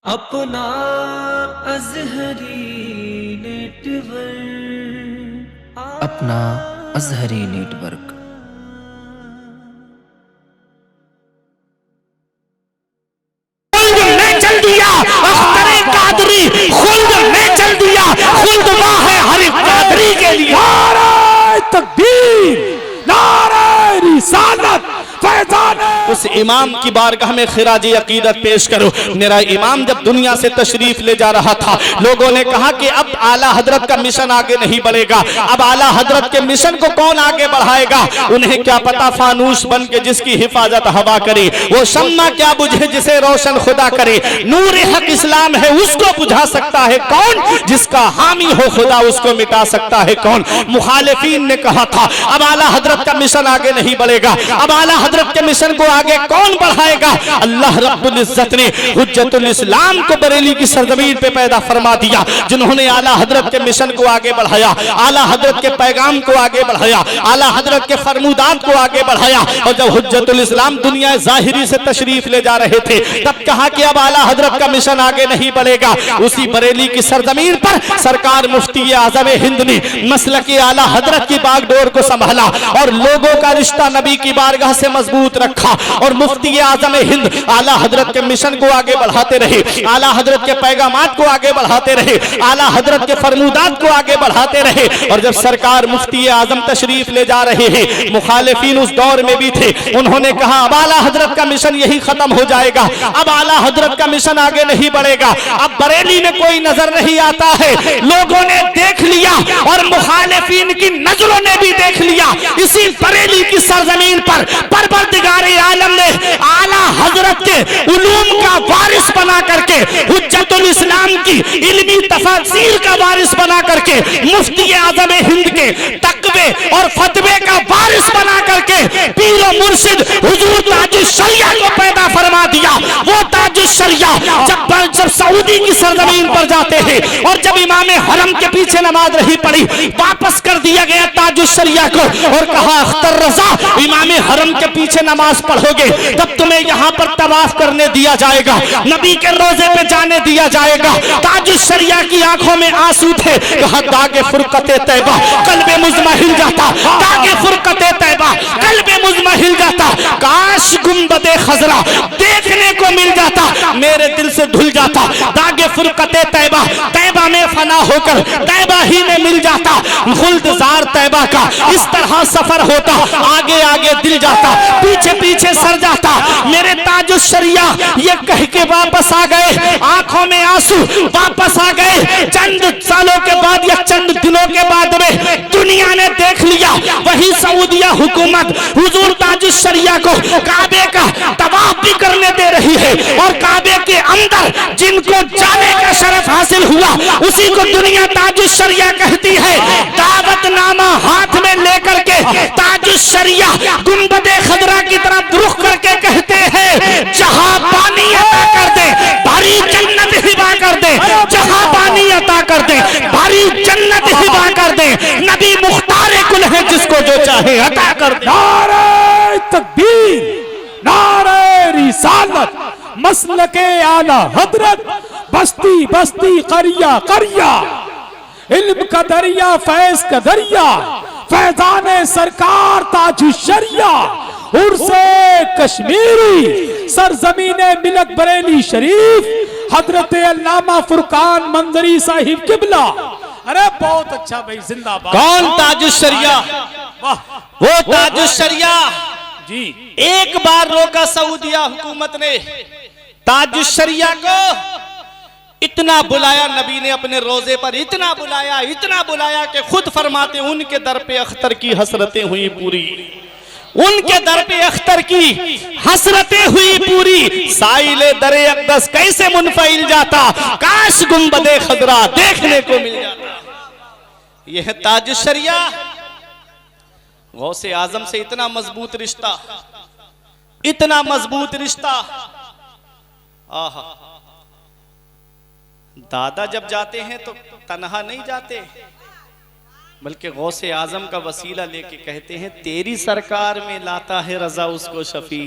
अपना अज़हरी नेटवर्क अपना अज़हरी नेटवर्क। में चल दिया अख्तरे कादरी, खुल्द में चल दिया, खुल्द माँ है हर कादरी के लिए। नारे तकबीर, नारे रिसालत, उस इमाम की बारगाह में खिराजी अकीदत पेश करो। मेरा इमाम जब दुनिया से तशरीफ ले जा रहा था, लोगों ने कहा कि अब आला हजरत का मिशन आगे नहीं बढ़ेगा, अब आला हजरत के मिशन को कौन आगे बढ़ाएगा। उन्हें क्या पता फानूस बन के जिसकी हिफाजत हवा करे, वो शम्मा क्या बुझे जिसे रोशन खुदा करे। नूर हक इस्लाम है उसको बुझा सकता है कौन, जिसका हामी हो खुदा उसको मिटा सकता है कौन। मुखालिफीन ने कहा था अब आला हजरत का मिशन आगे नहीं बढ़ेगा, अब आला हजरत के मिशन को आगे कौन बढ़ाएगा। अल्लाह रब्बुल इज्जत ने हुज्जतुल इस्लाम को बरेली की सरजमीन पे पैदा फरमा दिया, जिन्होंने आला हजरत के मिशन को आगे बढ़ाया, आला हजरत के पैगाम को आगे बढ़ाया, आला हजरत के फरमूदात को आगे बढ़ाया। और जब हुज्जतुल इस्लाम दुनिया ज़ाहिरी से तशरीफ ले जा रहे थे, तब कहा कि अब आला हजरत का मिशन आगे नहीं बढ़ेगा। उसी बरेली की सरजमीन पर सरकार मुफ्ती आज़म हिंद ने मसलक आला हजरत की बागडोर को संभाला और लोगों का रिश्ता नबी की बारगाह से मजबूत रखा। और मुफ्ती आज़म हिंद आला हजरत के मिशन को आगे बढ़ाते रहे, आला हजरत के पैगामात को आगे बढ़ाते रहे, आला हजरत के फरमूदात को आगे बढ़ाते रहे। और जब सरकार मुफ्ती आज़म तशरीफ ले जा रहे हैं, मुखालिफीन उस दौर में भी थे, उन्होंने कहा अब आला हजरत का मिशन यही खत्म हो जाएगा, अब आला हजरत का मिशन आगे नहीं बढ़ेगा, अब बरेली में कोई नजर नहीं आता है। लोगों ने देख लिया और मुखालिफीन की नजरों ने भी देख लिया। इसी बरेली की सरजमीन पर परवरदिगारे आलम ने आला हजरत के उलूम का वारिस बना करके, हुज्जतुल इस्लाम की इल्मी तफसीर का वारिस बना करके, मुफ्ती आज़म हिंद के तकवे और फतवे का वारिस बना करके पीर और मुर्शिद हुजूर ताजुश शरिया को पैदा फरमा दिया। वो ताजुश शरिया जब सऊदी की सरजमीन पर जाते हैं और जब इमाम हरम के पीछे नमाज रही पड़ी, वापस कर दिया गया ताजुश शरिया को और कहा अख्तर रजा इमाम हरम के पीछे नमाज पढ़ोगे तब तुम्हें यहाँ पर तवाफ करने दिया जाएगा, नबी के रोजे पे जाने दिया जाएगा। ताजुश शरिया की आंखों में आंसू थे, कहा दागे फुरकते तैबा कल्बे मुज़मा हिल जाता, दागे फुरकते तैबा कल्बे मुज़मा हिल जाता, काश गुंबदे खजरा देखने को मिल जाता, मेरे दिल से धुल जाता। दागे फुरकते तैबा, तैबा में फना होकर तैबा ही में मिल जाता। खुल्दजार तैबा का इस तरह सफर होता, आगे आगे दिल जाता, पीछे पीछे सर जाता। मेरे ताजुश शरिया ये कह के वापस आ गए, आंखों में आंसू वापस आ गए। चंद सालों के बाद या चंद दिनों के बाद में दुनिया ने देख लिया, वही सऊदिया हुकूमत हुजूर ताजुश शरिया को काबे का तवाफ भी करने दे रही है। और काबे के अंदर जिनको जाने का शरफ हासिल हुआ उसी को दुनिया ताजुश शरिया कहती है। दावतनामा हाथ में लेकर के ताजुश शरिया गुंबदे खजरा की तरफ रुख करके कहते हैं जहां पानी अता कर दे भारी जन्नत हिबा कर दे, जहां पानी अता कर दे भारी जन्नत हिबा कर दे। नबी मुख्तार कुल है जिसको जो चाहे अता कर दे। नारे तकबीर, नारे रिसालत, मसलके आला हजरत, बस्ती बस्ती करिया करिया, इल्म का दरिया फैज का दरिया, फैजाने सरकार ताजुश शरिया, उर्से कश्मीरी, सरजमीने मिलक बरेली शरीफ, हजरत अल्लामा फुरकान मंजरी साहिब किबला। अरे बहुत अच्छा भाई, जिंदाबाद। कौन ताजुश शरिया? वो ताजुश शरिया जी। एक बार रोका सऊदिया हुकूमत ने ताजुश शरिया को, इतना बुलाया नबी ने अपने रोजे पर, इतना बुलाया कि खुद फरमाते उनके दर पे अख्तर की हसरतें हुई पूरी, उनके दर पे अख्तर की हसरतें हुई पूरी। साइले दरे अक़दस कैसे मुनफइल जाता, काश गुंबदे खजरा देखने को मिल जाता। यह है ताजुश शरिया। गौसे आजम से इतना मजबूत रिश्ता, इतना मजबूत रिश्ता। आहा, दादा जब जाते हैं तो तन्हा नहीं जाते, बल्कि गौसे आजम का वसीला लेके कहते हैं तेरी सरकार में लाता है रजा उसको शफी,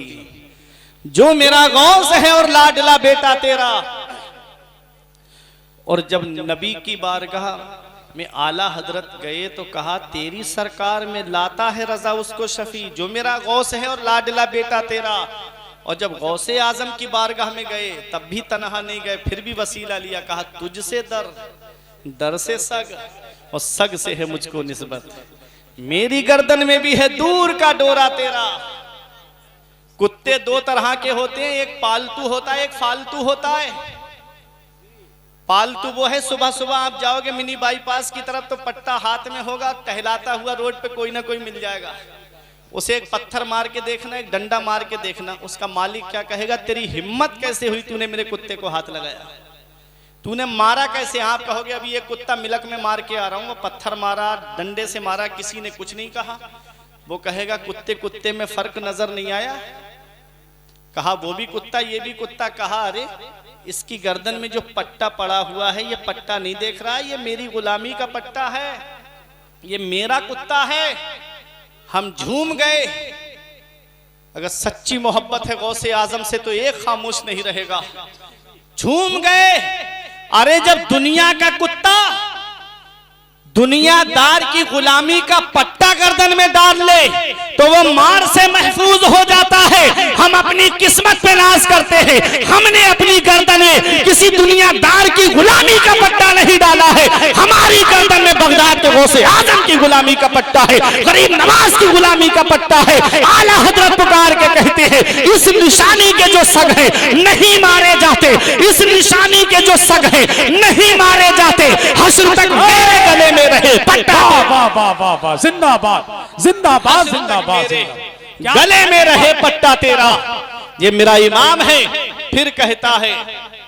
जो मेरा गौस है और लाडला बेटा तेरा। और जब नबी की बारगाह में आला हजरत गए तो कहा तेरी सरकार में लाता है रजा उसको शफी जो मेरा गौस है और लाडला बेटा तेरा। और जब गौसे आजम की बारगाह में गए तब भी तनहा नहीं गए, फिर भी वसीला लिया, कहा तुझसे दर, दर से सग और सग से है मुझको निस्बत, मेरी गर्दन में भी है दूर का डोरा तेरा। कुत्ते दो तरह के होते हैं, एक पालतू होता है, एक फालतू होता है। पालतू वो है सुबह सुबह आप जाओगे मिनी बाईपास की तरफ तो पट्टा हाथ में होगा, टहलाता हुआ रोड पे कोई ना कोई मिल जाएगा, उसे एक पत्थर मार के देखना, एक डंडा मार के देखना, उसका मालिक क्या कहेगा, तेरी हिम्मत कैसे हुई तूने मेरे कुत्ते को हाथ लगाया, तूने मारा कैसे। आप कहोगे अभी ये कुत्ता मिलक में मार के आ रहा हूं, वो पत्थर मारा, डंडे से मारा, किसी ने कुछ नहीं कहा। वो कहेगा कुत्ते कुत्ते में फर्क नजर नहीं आया, कहा वो भी कुत्ता ये भी कुत्ता, कहा अरे इसकी गर्दन में जो पट्टा पड़ा हुआ है ये पट्टा नहीं देख रहा है, ये मेरी गुलामी का पट्टा है, ये मेरा कुत्ता है। हम झूम गए। अगर सच्ची मोहब्बत है गौसे आजम से तो एक खामोश नहीं रहेगा, झूम गए। अरे जब दुनिया का कुत्ता दुनियादार की गुलामी का पट्टा गर्दन में डाल ले तो वो मार से महफूज हो जाता है। हम अपनी किस्मत पे नाज करते हैं, हमने अपनी गर्दन में किसी दुनियादार की गुलामी का पट्टा नहीं डाला है, हमारी गर्दन में बगदाद के गौसे आजम की गुलामी का पट्टा है, गरीब नवाज की गुलामी का पट्टा है। आला हजरत पुकार के कहते हैं इस निशानी के जो सग है नहीं मारे जाते, इस निशानी के जो सग है नहीं मारे जाते, हश्र तक मेरे गले में रहे पट्टा। वाह वाह वाह वाह, जिंदाबाद जिंदाबाद जिंदाबाद, गले में रहे पट्टा तेरा। ये मेरा इमाम है। फिर कहता है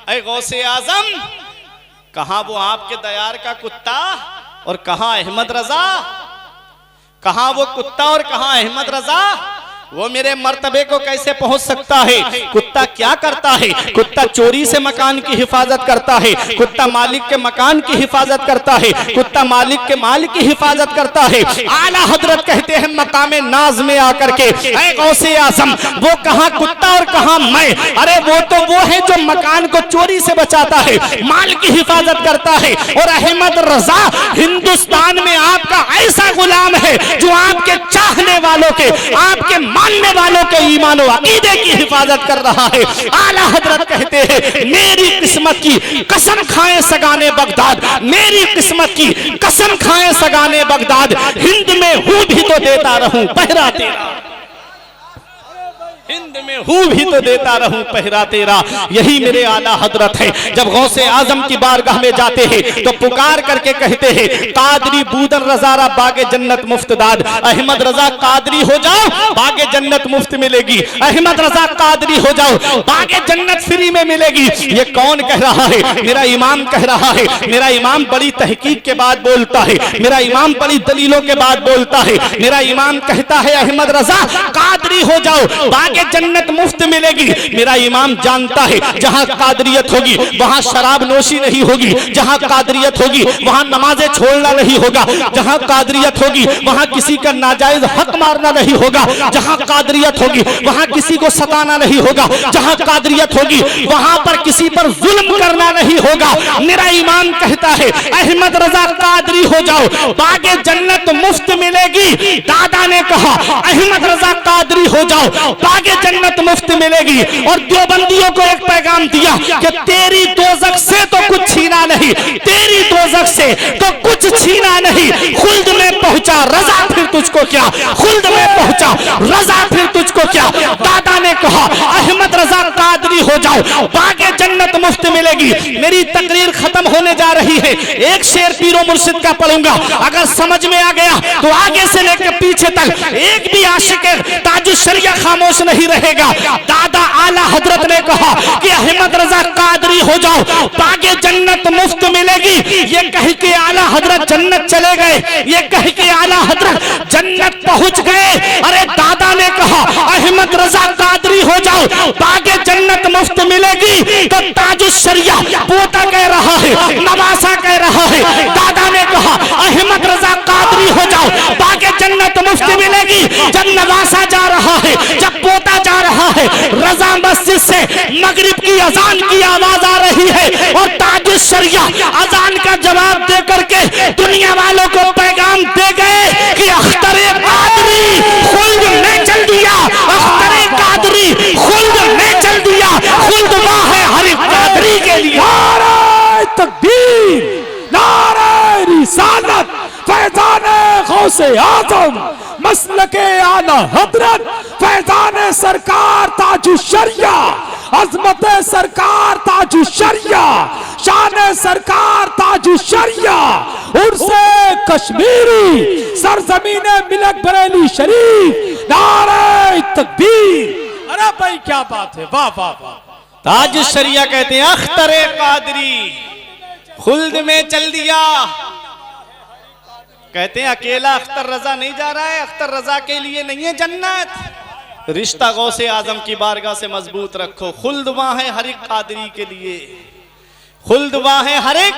ऐ गौसे आजम, कहां वो आपके दयार का कुत्ता और कहां अहमद रजा, कहां वो कुत्ता और कहां अहमद रजा। वो मेरे मर्तबे को कैसे पहुंच सकता है। कुत्ता क्या करता है, कुत्ता चोरी से मकान की हिफाजत करता है, कुत्ता मालिक के मकान की हिफाजत करता है, कुत्ता मालिक के माल की हिफाजत करता है। आला हजरत कहते हैं मकामे नाज में आकर के ऐ गौसे आजम, वो कहां कुत्ता और कहां मैं। अरे वो तो वो है जो मकान को चोरी से बचाता है, माल की हिफाजत करता है। और अहमद रजा हिंदुस्तान में आपका ऐसा गुलाम है जो आपके चाहने वालों के, आपके मानने वालों के ईमान और अकीदे की हिफाजत कर रहा है। आला हजरत कहते हैं मेरी किस्मत की कसम खाएं सगाने बगदाद, मेरी किस्मत की कसम खाएं सगाने बगदाद, हिंद में हूं भी तो देता रहूं पहरा तेरा, हिंद में हूं भी तो देता रहूं पहरा तेरा। यही मेरे आला हजरत है। जब गौसे आजम की बारगाह में जाते हैं तो पुकार करके कहते हैं कादरी बूदन रजारा बागे जन्नत मुफ्त दाद, अहमद रजा कादरी हो जाओ बागे जन्नत मुफ्त मिलेगी, अहमद रजा कादरी हो जाओ बागे जन्नत फ्री में मिलेगी। ये कौन कह रहा है, मेरा इमाम कह रहा है। मेरा इमाम बड़ी तहकीक के बाद बोलता है, मेरा इमाम बड़ी दलीलों के बाद बोलता है। मेरा इमाम कहता है अहमद रजा कादरी हो जाओ बागे जन्नत मुफ्त मिलेगी। मेरा इमाम जानता है जहां कादरियत होगी वहां शराब नोशी नहीं होगी, जहां कादरियत होगी वहां नमाजें छोड़ना नहीं होगा, जहां कादरियत होगी वहां किसी का नाजायज हक मारना नहीं होगा, जहां कादरियत होगी वहां किसी को सताना नहीं होगा, जहां कादरियत होगी वहां पर किसी पर जुल्म करना नहीं होगा। मेरा इमाम कहता है अहमद रजा कादरी हो जाओ बागे जन्नत मुफ्त मिलेगी। दादा ने कहा अहमद रजा कादरी हो जाओ बागे जन्नत मुफ्त मिलेगी। और देवबंदियों को एक पैगाम दिया कि तेरी दोजख से तो कुछ छीना नहीं, तेरी दोजख से तो कुछ छीना नहीं। खुल्द में पहुंचा रजा फिर तुझको क्या, खुल्द में पहुंचा रजा फिर तुझको क्या। दादा ने कहा अहमद रजा कादरी हो जाओ बागे जन्नत मुफ्त मिलेगी। मेरी तकरीर खत्म होने जा रही है, एक शेर पीरो मुर्शिद का पढ़ूंगा, अगर समझ में आ गया तो आगे से लेकर पीछे तक एक भी आशिक ताजुश शरिया खामोश नहीं रहेगा। दादा आला हजरत ने कहा कि अहमद रजा कादरी हो जाओ बागे जन्नत मुफ्त मिलेगी। ये कह के आला हजरत जन्नत चले गए, ये कह के आला हजरत जन्नत पहुंच गए। अरे दादा ने कहा अहमद रजा कादरी हो जाओ बागे जन्नत मुफ्त मिलेगी। तो ताजुश शरिया पोता कह रहा है, नवासा कह रहा है। दादा ने कहा अहमद रजा कादरी हो जाओ बागे जन्नत मुफ्त मिलेगी। जब नवासा जा रहा है, जब पोता जा रहा है, रजा मस्जिद से मगरिब की अजान की आवाज आ रही है और ताजुश ताजुश शरिया अजान का जवाब दे करके दुनिया वालों को पैगाम दे गए कि अख्तरे कादरी खुल्द में चल दिया, अख्तरे कादरी खुल्द में चल दिया, खुल्द वहाँ है हर कादरी के लिए। नारे तकबीर, नारे रिसालत, फैज़ाने गौसे आज़म, मसलके आला हज़रत, फैज़ाने सरकार ताजुश शरिया, अज़मत सरकार ताजुश शरिया, शान सरकार ताजुश शरिया, उर्से कश्मीरी, सरजमीने मिलक बरेली शरीफ, नारे तकबीर। अरे भाई क्या बात है, वाह वाह वाह। ताजुश शरिया कहते हैं अख्तरे कादरी खुल्द में चल दिया। कहते हैं अकेला अख्तर रजा नहीं जा रहा है, अख्तर रजा के लिए नहीं है जन्नत। रिश्ता गौसे आजम की बारगाह से मजबूत रखो। खुल्द वहां है हर एक कादरी के लिए, खुल्द वहां है हर एक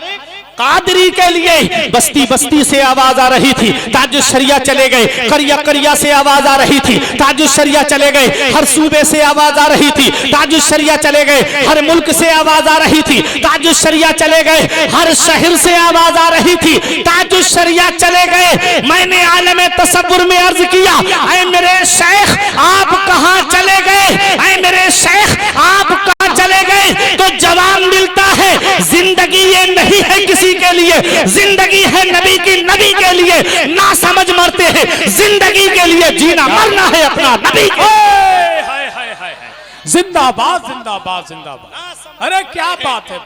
कादरी के लिए। बस्ती बस्ती से आवाज आ रही थी, ताजुश शरिया चले गए। करिया करिया से आवाज आ रही थी, ताजुश शरिया चले गए। हर सूबे से आवाज आ रही थी, ताजुश शरिया चले गए। हर मुल्क से आवाज आ रही थी, ताजुश शरिया चले गए। हर शहर से आवाज आ रही थी, ताजुश शरिया चले गए। मैंने आलम तसव्वुर में अर्ज किया, ऐ मेरे शेख आप कहां चले गए, ऐ मेरे शेख आप कहां चले गए? तो जवाब मिलता है जिंदगी ये नहीं है किसी के लिए, जिंदगी है नबी की, नबी के लिए। ना समझ मरते हैं, जिंदगी के लिए जीना मरना है अपना नबी के। हाय हाय हाय, जिंदाबाद जिंदाबाद जिंदाबाद। अरे क्या बात है,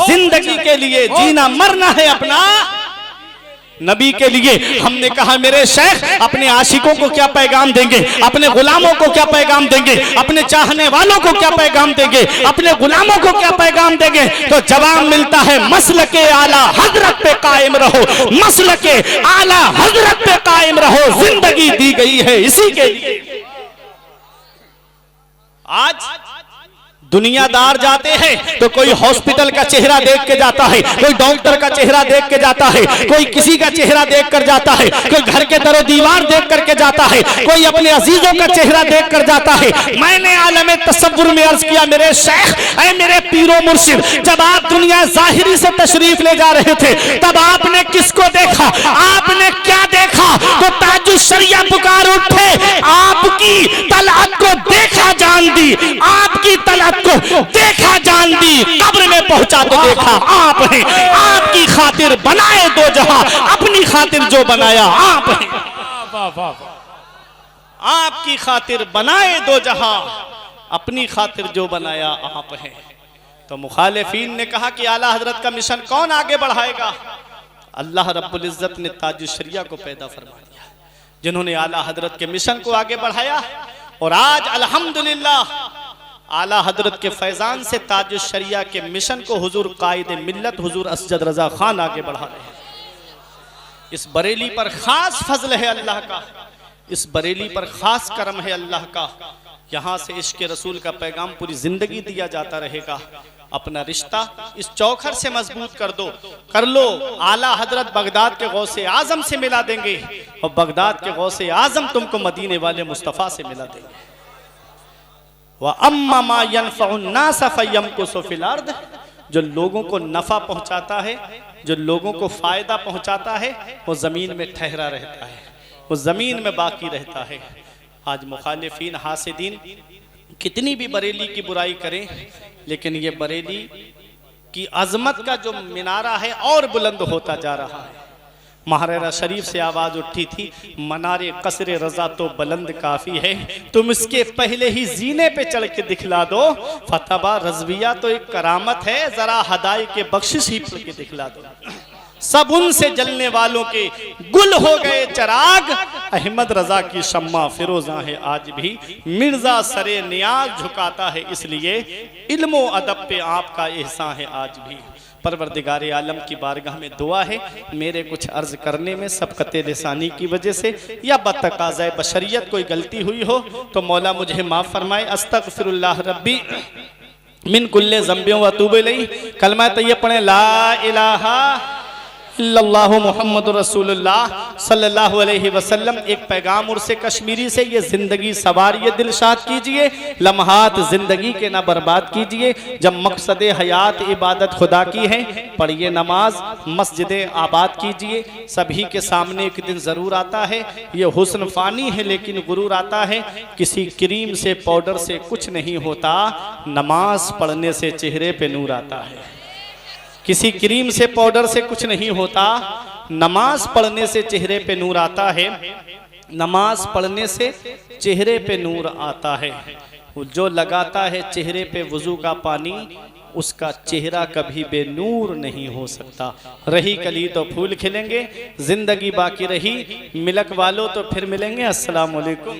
जिंदगी के लिए जीना मरना है अपना नबी के लिए। हमने कहा मेरे शेख अपने आशिकों को क्या पैगाम देंगे, अपने गुलामों को क्या पैगाम देंगे, अपने चाहने वालों को क्या पैगाम देंगे, अपने गुलामों को क्या पैगाम देंगे? तो जवाब मिलता है मसलके आला हजरत पे कायम रहो, मसलके आला हजरत पे कायम रहो। जिंदगी दी गई है इसी के लिए। आज दुनियादार जाते हैं तो कोई हॉस्पिटल का चेहरा देख के जाता है, कोई डॉक्टर का चेहरा देख के जाता है, कोई किसी का चेहरा देख कर जाता है, कोई घर के दरो दीवार देख करके जाता है, कोई अपने अजीजों का चेहरा देख कर जाता है। मैंने आलम तसव्वुर में अर्ज किया मेरे शेख, ऐ मेरे पीरो मुर्शिद, जब आप दुनिया जाहिरी से तशरीफ ले जा रहे थे तब आपने किसको देखा, आपने क्या देखा? तो ताजुश शरिया पुकार उठे, आपकी तलअत को देखा जान दी, आपकी तलअत को देखा जान दी। कब्र में पहुंचा तो देखा आप हैं, आपकी खातिर बनाए दो जहां, अपनी खातिर जो बनाया आप हैं। वाह वाह वाह। आपकी खातिर बनाए दो जहां, अपनी खातिर जो बनाया आप हैं। तो मुखालिफीन ने कहा कि आला हजरत का मिशन कौन आगे बढ़ाएगा? अल्लाह रब्बुल इज्जत ने ताजुश शरिया को पैदा फरमा दिया, जिन्होंने आला हजरत के मिशन को आगे बढ़ाया। और आज अल्हम्दुलिल्लाह आला हजरत के फैजान से ताजुश शरिया के मिशन को हुजूर कायदे मिल्लत हुजूर असजद रजा खान आगे बढ़ा रहे हैं। इस बरेली पर खास फजल है अल्लाह का, इस बरेली पर खास करम है अल्लाह का। यहाँ से इश्क रसूल का पैगाम पूरी जिंदगी दिया जाता रहेगा। अपना रिश्ता इस चौखर से मजबूत कर लो। आला हजरत बगदाद के गौसे आजम से मिला देंगे और बगदाद के गौसे आजम तुमको मदीने वाले मुस्तफ़ा से मिला देंगे। जो लोगों को नफा पहुंचाता है, जो लोगों को फायदा पहुंचाता है, वो जमीन में ठहरा रहता है, वो जमीन में बाकी रहता है। आज मुखालिफीन हासिदीन कितनी भी बरेली की बुराई करें, लेकिन ये बरेली की अजमत का जो मिनारा है और बुलंद होता जा रहा है। महारारा शरीफ से आवाज उठी थी, मनारे कसरे रजा तो बुलंद काफी है, तुम इसके पहले ही जीने पे चढ़ के दिखला दो। फतबा रजविया तो एक करामत है, जरा हदाई के बख्शिश ही पढ़ के दिखला दो। सब उनसे जलने वालों के गुल हो गए चराग, अहमद रजा की शम्मा फिरोजा है आज भी, मिर्जा सरे नियाज झुकाता है इसलिए, इल्मो अदब पे आपका एहसान है आज भी। परवरदिगार आलम की बारगाह में दुआ है, मेरे कुछ अर्ज करने में सबकते लिसानी की वजह से या बतकाज़े बशरियत कोई गलती हुई हो तो मौला मुझे माफ़ फरमाए। अस्तगफिरुल्लाह रब्बी मिन कुल्ले ज़ंबियों व अतूबु इलैह। कलमा तैयब पढ़ें, ला इलाहा इल्लल्लाहु मुहम्मदुर रसूलुल्लाह सल्लल्लाहु अलैहि वसल्लम। एक पैगाम उर्स कश्मीरी से, ये जिंदगी सवारिए दिलशाद कीजिए, लम्हात जिंदगी के ना बर्बाद कीजिए। जब मकसद हयात इबादत खुदा की है, पढ़िए नमाज, मस्जिद आबाद कीजिए। सभी के सामने एक दिन ज़रूर आता है, ये हुस्न फ़ानी है लेकिन गुरूर आता है। किसी क्रीम से पाउडर से कुछ नहीं होता, नमाज पढ़ने से चेहरे पे नूर आता है। किसी क्रीम से पाउडर से कुछ नहीं होता, नमाज पढ़ने से चेहरे पे नूर आता है। नमाज पढ़ने से चेहरे पे नूर आता है। जो लगाता है चेहरे पे वुजू का पानी, उसका चेहरा कभी बेनूर नहीं हो सकता। रही कली तो फूल खिलेंगे, जिंदगी बाकी रही मिलक वालों तो फिर मिलेंगे। अस्सलाम वालेकुम।